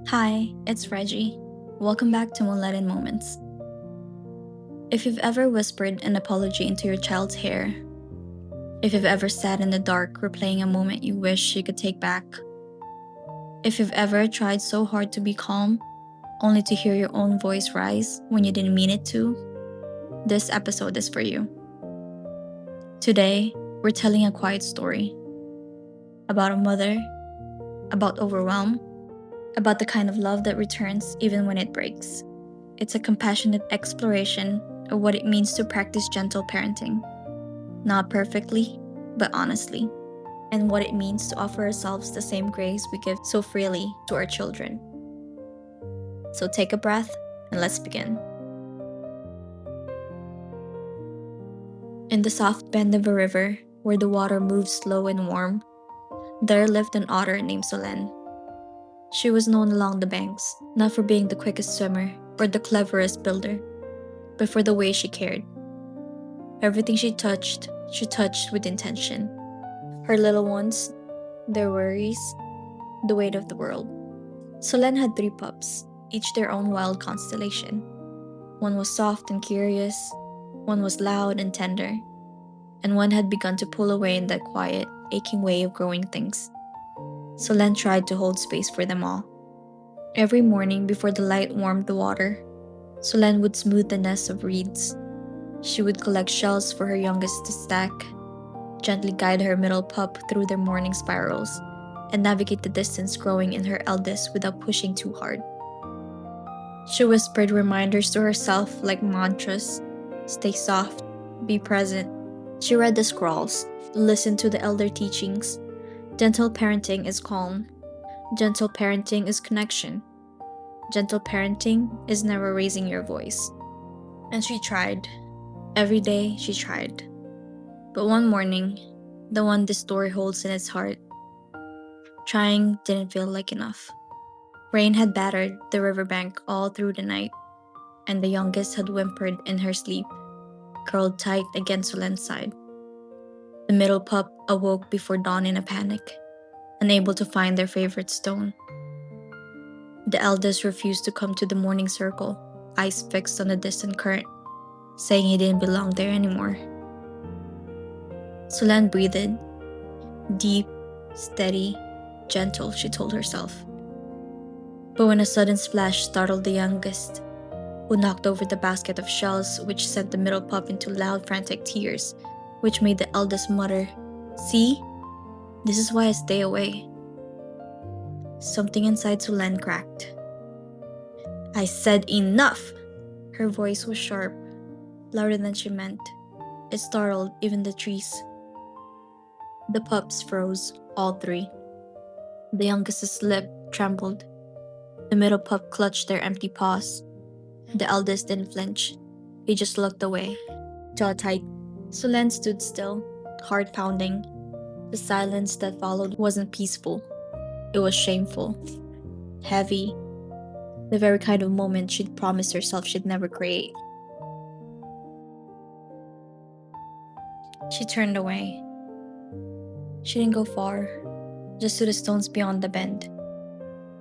Hi, it's Reggie. Welcome back to Moonlight Moments. If you've ever whispered an apology into your child's hair, if you've ever sat in the dark replaying a moment you wish you could take back, if you've ever tried so hard to be calm, only to hear your own voice rise when you didn't mean it to, this episode is for you. Today, we're telling a quiet story about a mother, about overwhelm, about the kind of love that returns even when it breaks. It's a compassionate exploration of what it means to practice gentle parenting. Not perfectly, but honestly. And what it means to offer ourselves the same grace we give so freely to our children. So take a breath and let's begin. In the soft bend of a river, where the water moves slow and warm, there lived an otter named Solen. She was known along the banks, not for being the quickest swimmer or the cleverest builder, but for the way she cared. Everything she touched with intention. Her little ones, their worries, the weight of the world. Solen had 3 pups, each their own wild constellation. One was soft and curious, one was loud and tender, and one had begun to pull away in that quiet, aching way of growing things. Solen tried to hold space for them all. Every morning before the light warmed the water, Solen would smooth the nest of reeds. She would collect shells for her youngest to stack, gently guide her middle pup through their morning spirals, and navigate the distance growing in her eldest without pushing too hard. She whispered reminders to herself like mantras: stay soft, be present. She read the scrolls, listened to the elder teachings. Gentle parenting is calm. Gentle parenting is connection. Gentle parenting is never raising your voice. And she tried. Every day she tried. But one morning, the one this story holds in its heart, trying didn't feel like enough. Rain had battered the riverbank all through the night, and the youngest had whimpered in her sleep, curled tight against Solen's side. The middle pup awoke before dawn in a panic, unable to find their favorite stone. The eldest refused to come to the morning circle, eyes fixed on the distant current, saying he didn't belong there anymore. Solen breathed, deep, steady, gentle, she told herself. But when a sudden splash startled the youngest, who knocked over the basket of shells, which sent the middle pup into loud, frantic tears, which made the eldest mutter, "See? This is why I stay away." Something inside Solen cracked. "I said enough!" Her voice was sharp, louder than she meant. It startled even the trees. The pups froze, all 3. The youngest's lip trembled. The middle pup clutched their empty paws. The eldest didn't flinch. He just looked away, jaw tight. Solen stood still, heart pounding. The silence that followed wasn't peaceful. It was shameful, heavy, the very kind of moment she'd promised herself she'd never create. She turned away. She didn't go far, just to the stones beyond the bend,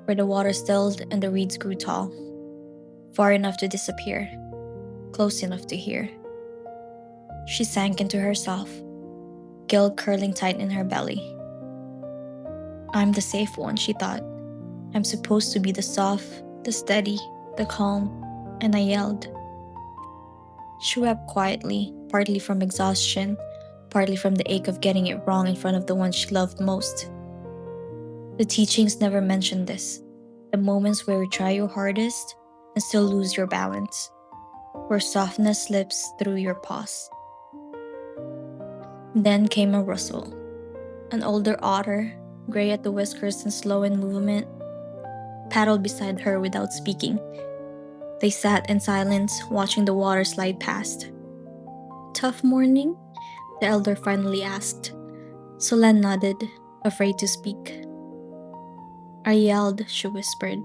where the water stilled and the reeds grew tall, far enough to disappear, close enough to hear. She sank into herself, guilt curling tight in her belly. I'm the safe one, she thought. I'm supposed to be the soft, the steady, the calm, and I yelled. She wept quietly, partly from exhaustion, partly from the ache of getting it wrong in front of the one she loved most. The teachings never mentioned this, the moments where you try your hardest and still lose your balance, where softness slips through your paws. Then came a rustle. An older otter, gray at the whiskers and slow in movement, paddled beside her without speaking. They sat in silence, watching the water slide past. Tough morning? The elder finally asked. Solen nodded, afraid to speak. I yelled, she whispered.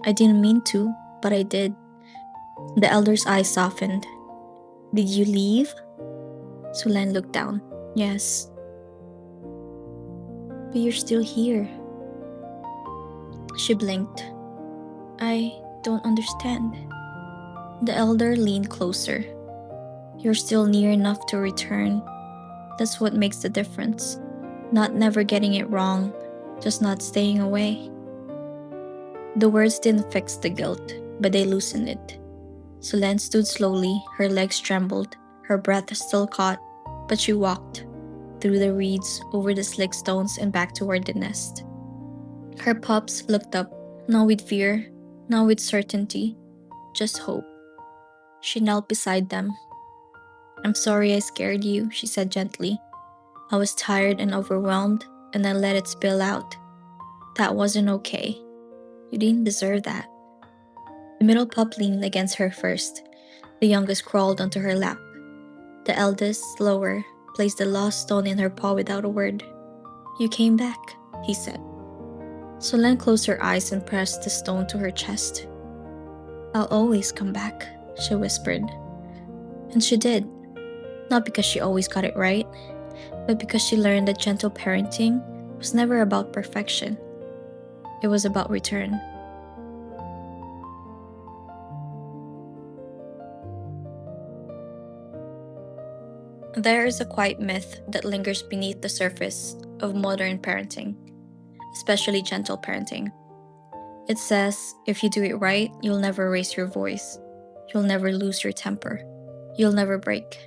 I didn't mean to, but I did. The elder's eyes softened. Did you leave? Solen looked down. Yes. But you're still here. She blinked. I don't understand. The elder leaned closer. You're still near enough to return. That's what makes the difference. Not never getting it wrong, just not staying away. The words didn't fix the guilt, but they loosened it. Solen stood slowly, her legs trembled, her breath still caught, but she walked through the reeds, over the slick stones, and back toward the nest. Her pups looked up, not with fear, not with certainty, just hope. She knelt beside them. I'm sorry I scared you, she said gently. I was tired and overwhelmed, and I let it spill out. That wasn't okay. You didn't deserve that. The middle pup leaned against her first. The youngest crawled onto her lap. The eldest, slower, placed the lost stone in her paw without a word. You came back, he said. Solen closed her eyes and pressed the stone to her chest. I'll always come back, she whispered. And she did. Not because she always got it right, but because she learned that gentle parenting was never about perfection. It was about return. There is a quiet myth that lingers beneath the surface of modern parenting, especially gentle parenting. It says, if you do it right, you'll never raise your voice. You'll never lose your temper. You'll never break.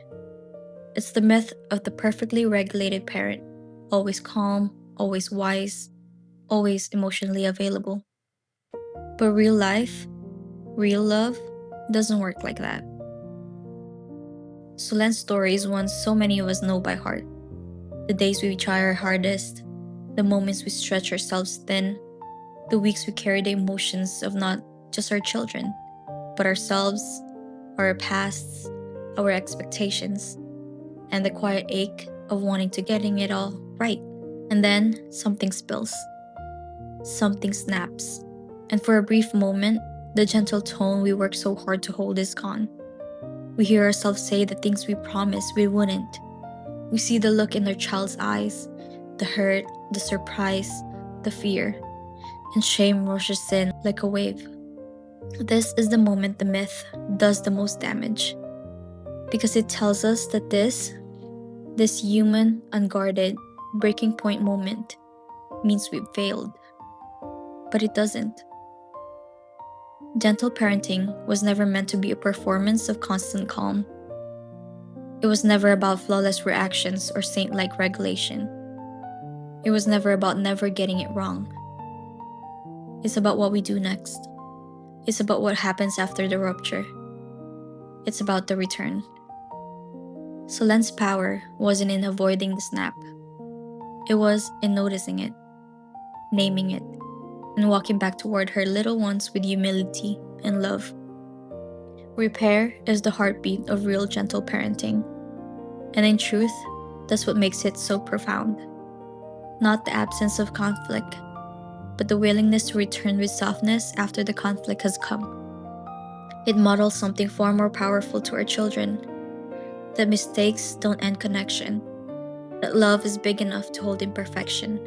It's the myth of the perfectly regulated parent, always calm, always wise, always emotionally available. But real life, real love, doesn't work like that. Solen's story is one so many of us know by heart. The days we try our hardest, the moments we stretch ourselves thin, the weeks we carry the emotions of not just our children, but ourselves, our pasts, our expectations, and the quiet ache of wanting to getting it all right. And then something spills. Something snaps. And for a brief moment, the gentle tone we work so hard to hold is gone. We hear ourselves say the things we promised we wouldn't. We see the look in their child's eyes, the hurt, the surprise, the fear, and shame rushes in like a wave. This is the moment the myth does the most damage, because it tells us that this human, unguarded, breaking point moment means we've failed. But it doesn't. Gentle parenting was never meant to be a performance of constant calm. It was never about flawless reactions or saint-like regulation. It was never about never getting it wrong. It's about what we do next. It's about what happens after the rupture. It's about the return. Solen's power wasn't in avoiding the snap. It was in noticing it, naming it, and walking back toward her little ones with humility and love. Repair is the heartbeat of real gentle parenting. And in truth, that's what makes it so profound. Not the absence of conflict, but the willingness to return with softness after the conflict has come. It models something far more powerful to our children: that mistakes don't end connection, that love is big enough to hold imperfection,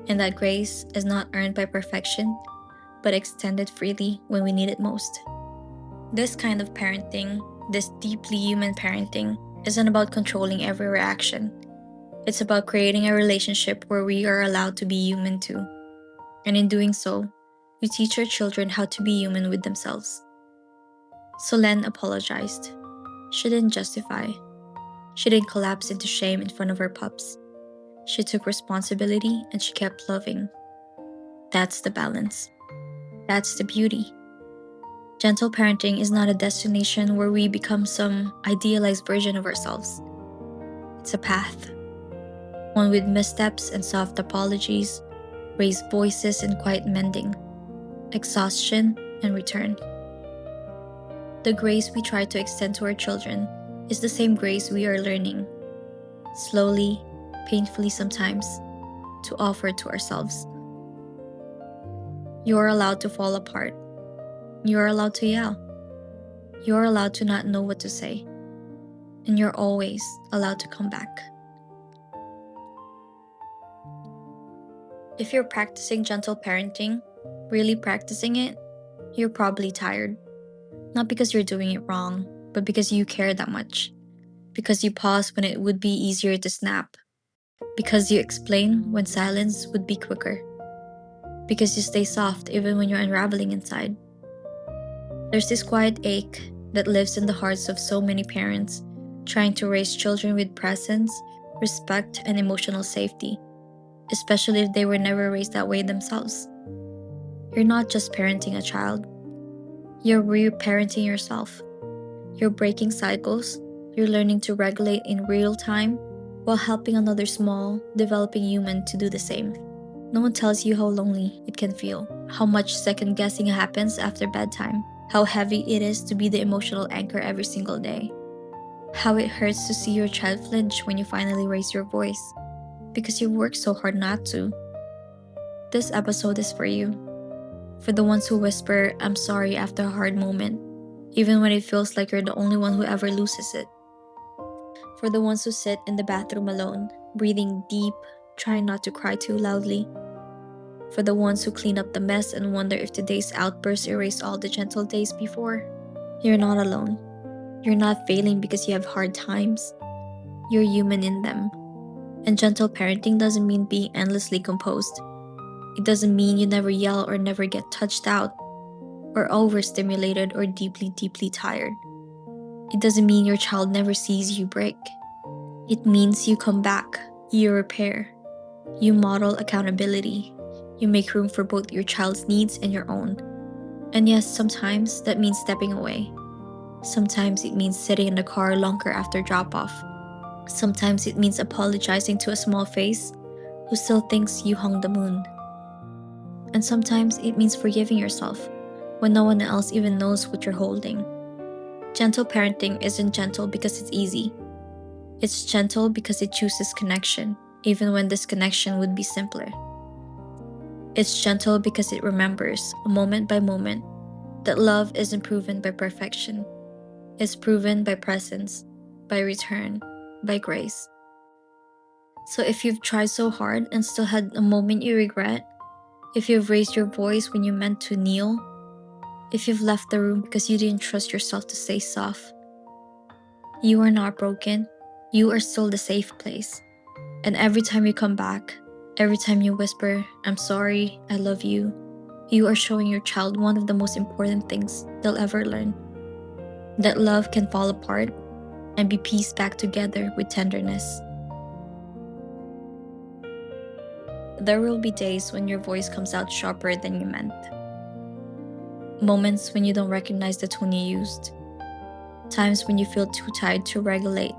and that grace is not earned by perfection, but extended freely when we need it most. This kind of parenting, this deeply human parenting, isn't about controlling every reaction. It's about creating a relationship where we are allowed to be human too. And in doing so, we teach our children how to be human with themselves. Solen apologized. She didn't justify. She didn't collapse into shame in front of her pups. She took responsibility and she kept loving. That's the balance. That's the beauty. Gentle parenting is not a destination where we become some idealized version of ourselves. It's a path. One with missteps and soft apologies, raised voices and quiet mending, exhaustion and return. The grace we try to extend to our children is the same grace we are learning, slowly, painfully sometimes, to offer to ourselves. You are allowed to fall apart. You are allowed to yell. You are allowed to not know what to say. And you're always allowed to come back. If you're practicing gentle parenting, really practicing it, You're probably tired. Not because you're doing it wrong, but because you care that much. Because you pause when it would be easier to snap. Because you explain when silence would be quicker. Because you stay soft even when you're unraveling inside. There's this quiet ache that lives in the hearts of so many parents trying to raise children with presence, respect, and emotional safety, especially if they were never raised that way themselves. You're not just parenting a child, you're re-parenting yourself. You're breaking cycles, you're learning to regulate in real time while helping another small, developing human to do the same. No one tells you how lonely it can feel, how much second guessing happens after bedtime, how heavy it is to be the emotional anchor every single day, how it hurts to see your child flinch when you finally raise your voice, because you worked so hard not to. This episode is for you. For the ones who whisper, "I'm sorry" after a hard moment, even when it feels like you're the only one who ever loses it. For the ones who sit in the bathroom alone, breathing deep, trying not to cry too loudly. For the ones who clean up the mess and wonder if today's outburst erased all the gentle days before. You're not alone. You're not failing because you have hard times. You're human in them. And gentle parenting doesn't mean being endlessly composed. It doesn't mean you never yell or never get touched out, or overstimulated or deeply, deeply tired. It doesn't mean your child never sees you break. It means you come back, you repair, you model accountability, you make room for both your child's needs and your own. And yes, sometimes that means stepping away. Sometimes it means sitting in the car longer after drop off. Sometimes it means apologizing to a small face who still thinks you hung the moon. And sometimes it means forgiving yourself when no one else even knows what you're holding. Gentle parenting isn't gentle because it's easy. It's gentle because it chooses connection, even when disconnection would be simpler. It's gentle because it remembers, moment by moment, that love isn't proven by perfection. It's proven by presence, by return, by grace. So if you've tried so hard and still had a moment you regret, if you've raised your voice when you meant to kneel, if you've left the room because you didn't trust yourself to stay soft, you are not broken. You are still the safe place. And every time you come back, every time you whisper, "I'm sorry, I love you," you are showing your child one of the most important things they'll ever learn. That love can fall apart and be pieced back together with tenderness. There will be days when your voice comes out sharper than you meant. Moments when you don't recognize the tone you used. Times when you feel too tired to regulate,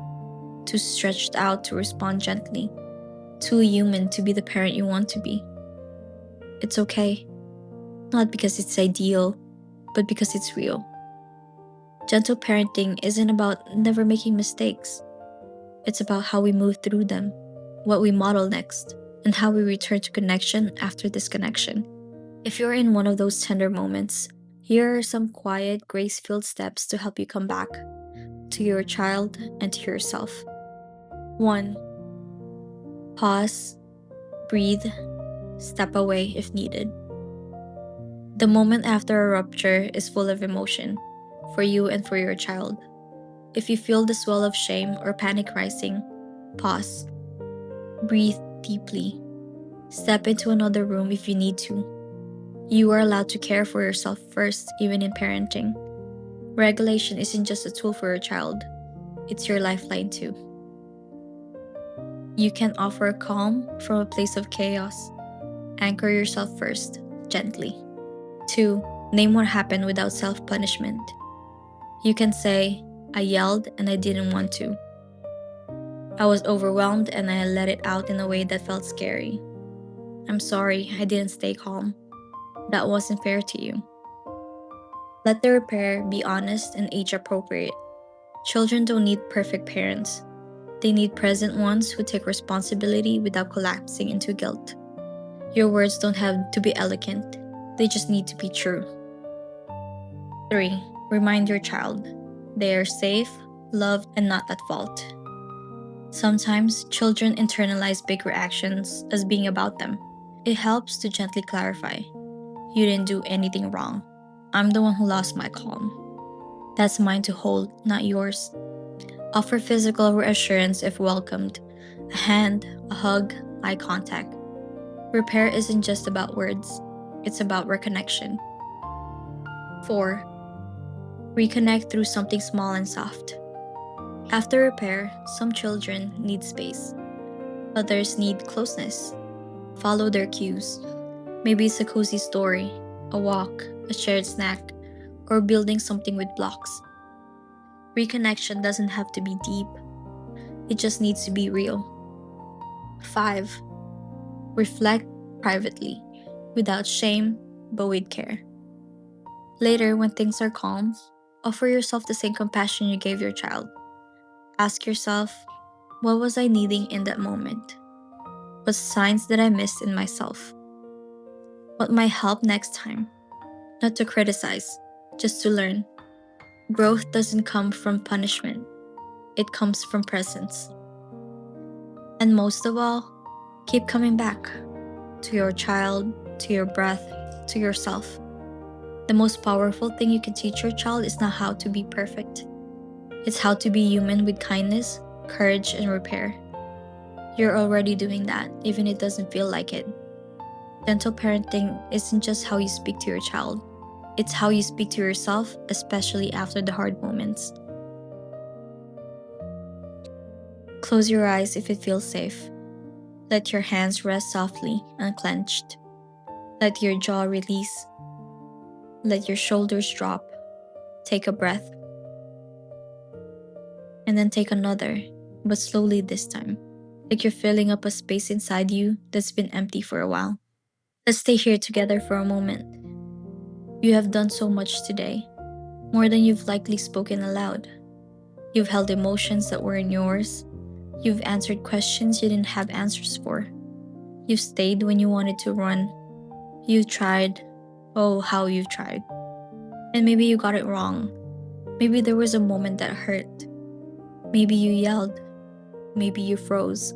too stretched out to respond gently, too human to be the parent you want to be. It's okay. Not because it's ideal, but because it's real. Gentle parenting isn't about never making mistakes. It's about how we move through them, what we model next, and how we return to connection after disconnection. If you're in one of those tender moments, here are some quiet, grace-filled steps to help you come back to your child and to yourself. 1. Pause, breathe, step away if needed. The moment after a rupture is full of emotion, for you and for your child. If you feel the swell of shame or panic rising, pause. Breathe deeply. Step into another room if you need to. You are allowed to care for yourself first, even in parenting. Regulation isn't just a tool for your child, it's your lifeline too. You can offer calm from a place of chaos. Anchor yourself first, gently. 2. Name what happened without self-punishment. You can say, "I yelled and I didn't want to. I was overwhelmed and I let it out in a way that felt scary. I'm sorry, I didn't stay calm. That wasn't fair to you." Let the repair be honest and age appropriate. Children don't need perfect parents. They need present ones who take responsibility without collapsing into guilt. Your words don't have to be eloquent. They just need to be true. 3. Remind your child. They are safe, loved, and not at fault. Sometimes children internalize big reactions as being about them. It helps to gently clarify. You didn't do anything wrong. I'm the one who lost my calm. That's mine to hold, not yours. Offer physical reassurance if welcomed. A hand, a hug, eye contact. Repair isn't just about words, it's about reconnection. 4. Reconnect through something small and soft. After repair, some children need space. Others need closeness. Follow their cues. Maybe it's a cozy story, a walk, a shared snack, or building something with blocks. Reconnection doesn't have to be deep, it just needs to be real. 5. Reflect privately, without shame, but with care. Later, when things are calm, offer yourself the same compassion you gave your child. Ask yourself, what was I needing in that moment? What signs did I miss in myself? What might help next time? Not to criticize, just to learn. Growth doesn't come from punishment, it comes from presence. And most of all, keep coming back to your child, to your breath, to yourself. The most powerful thing you can teach your child is not how to be perfect. It's how to be human with kindness, courage, and repair. You're already doing that, even if it doesn't feel like it. Gentle parenting isn't just how you speak to your child, it's how you speak to yourself, especially after the hard moments. Close your eyes if it feels safe. Let your hands rest softly, unclenched. Let your jaw release. Let your shoulders drop. Take a breath. And then take another, but slowly this time, like you're filling up a space inside you that's been empty for a while. Let's stay here together for a moment. You have done so much today, more than you've likely spoken aloud. You've held emotions that weren't yours. You've answered questions you didn't have answers for. You've stayed when you wanted to run. You've tried. Oh, how you've tried. And maybe you got it wrong. Maybe there was a moment that hurt. Maybe you yelled. Maybe you froze.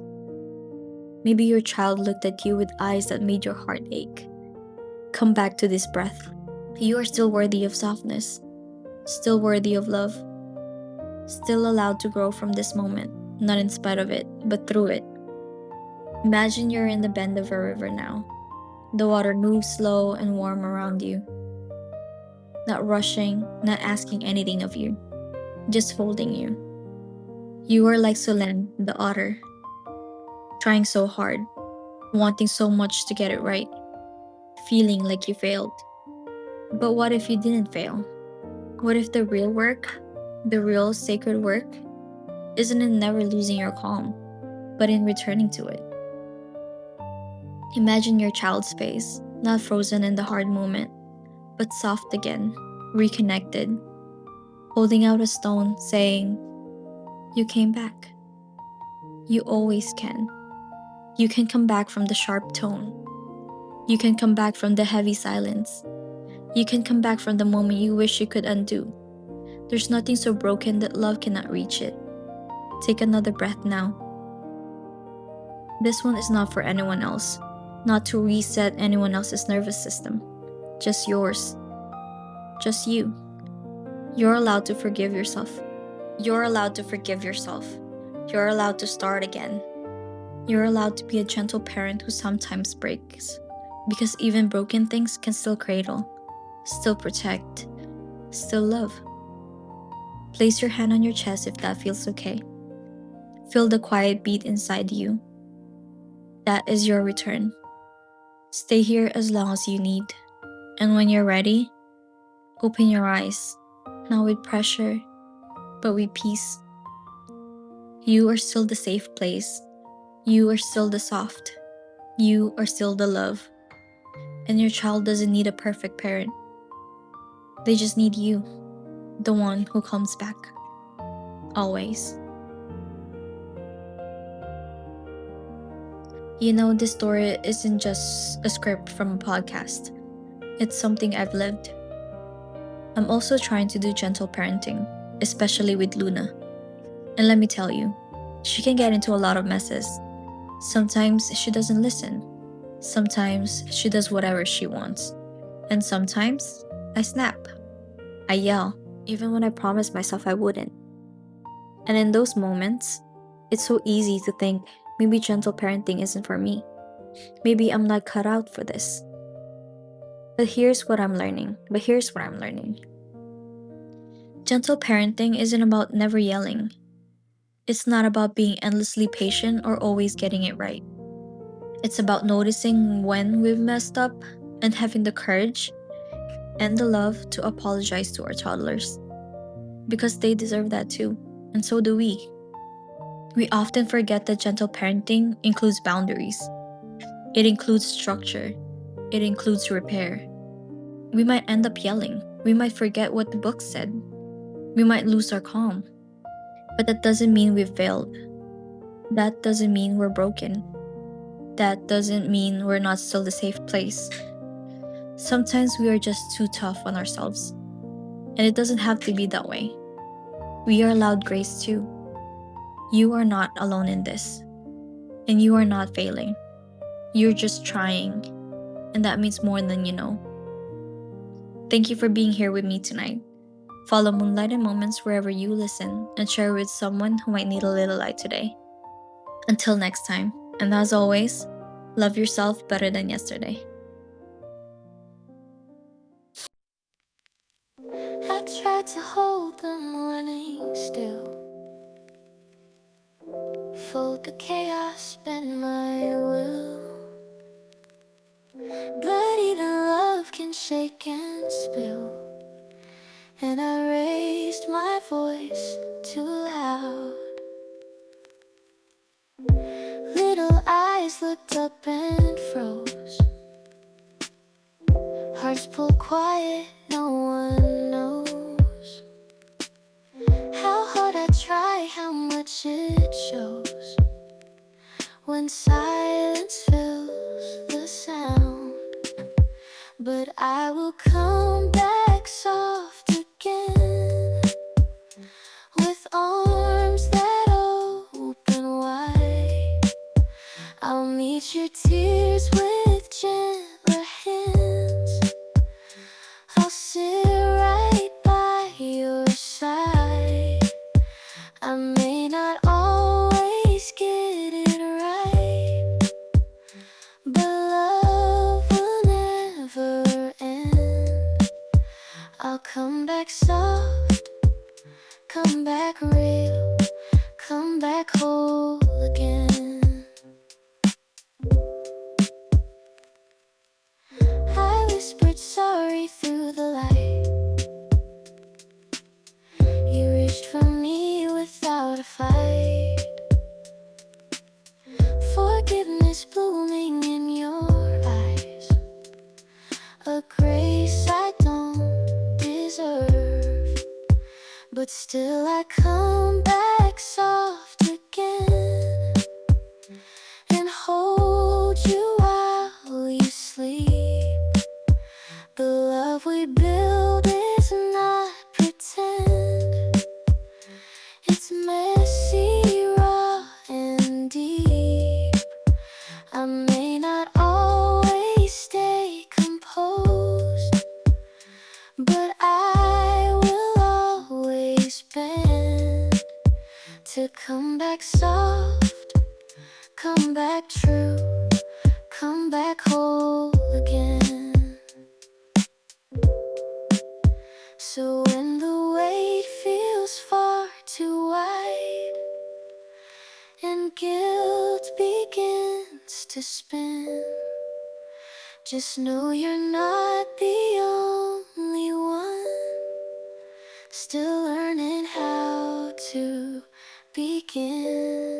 Maybe your child looked at you with eyes that made your heart ache. Come back to this breath. You are still worthy of softness, still worthy of love, still allowed to grow from this moment, not in spite of it, but through it. Imagine you're in the bend of a river now. The water moves slow and warm around you, not rushing, not asking anything of you, just holding you. You are like Solen, the otter, trying so hard, wanting so much to get it right, feeling like you failed. But what if you didn't fail? What if the real work, the real sacred work, isn't in never losing your calm, but in returning to it? Imagine your child's face, not frozen in the hard moment, but soft again, reconnected, holding out a stone, saying, "You came back. You always can. You can come back from the sharp tone. You can come back from the heavy silence. You can come back from the moment you wish you could undo. There's nothing so broken that love cannot reach it." Take another breath now. This one is not for anyone else, not to reset anyone else's nervous system. Just yours. Just you. You're allowed to forgive yourself. You're allowed to forgive yourself. You're allowed to start again. You're allowed to be a gentle parent who sometimes breaks, because even broken things can still cradle, still protect, still love. Place your hand on your chest if that feels okay. Feel the quiet beat inside you. That is your return. Stay here as long as you need. And when you're ready, open your eyes, not with pressure, but with peace. You are still the safe place. You are still the soft. You are still the love. And your child doesn't need a perfect parent. They just need you, the one who comes back. Always. You know, this story isn't just a script from a podcast. It's something I've lived. I'm also trying to do gentle parenting, especially with Luna. And let me tell you, she can get into a lot of messes. Sometimes she doesn't listen. Sometimes she does whatever she wants. And sometimes I snap. I yell, even when I promised myself I wouldn't. And in those moments, it's so easy to think maybe gentle parenting isn't for me. Maybe I'm not cut out for this. But here's what I'm learning. Gentle parenting isn't about never yelling. It's not about being endlessly patient or always getting it right. It's about noticing when we've messed up and having the courage and the love to apologize to our toddlers. Because they deserve that too, and so do we. We often forget that gentle parenting includes boundaries. It includes structure. It includes repair. We might end up yelling. We might forget what the book said. We might lose our calm. But that doesn't mean we've failed. That doesn't mean we're broken. That doesn't mean we're not still the safe place. Sometimes we are just too tough on ourselves. And it doesn't have to be that way. We are allowed grace too. You are not alone in this. And you are not failing. You're just trying. And that means more than you know. Thank you for being here with me tonight. Follow Moonlight and Moments wherever you listen and share with someone who might need a little light today. Until next time, and as always, love yourself better than yesterday. I tried to hold the morning still, fold the chaos, bend my will. But even love can shake and spill, and I raised my voice too loud. Little eyes looked up and froze, hearts pulled quiet, no one knows how hard I try, how much it shows when silence fills the sound. But I will come back soft again, with arms that open wide. I'll meet your tears with gentler hands. I'll sit right by your side. I may not always get it right, but love will never end. I'll come back soft, come back real, come back whole again. I whispered sorry through the light. You reached for me without a fight. Forgiveness blooming in your eyes, a grace I don't deserve. But still I come back soft again, and hold you while you sleep. The love we build is not pretend. It's messy, raw, and deep. I may not always stay composed, but I will always bend to come back soft, come back true, come back whole again. So when the weight feels far too wide, and guilt begins to spin, just know you're not the only one, still learning how to begin.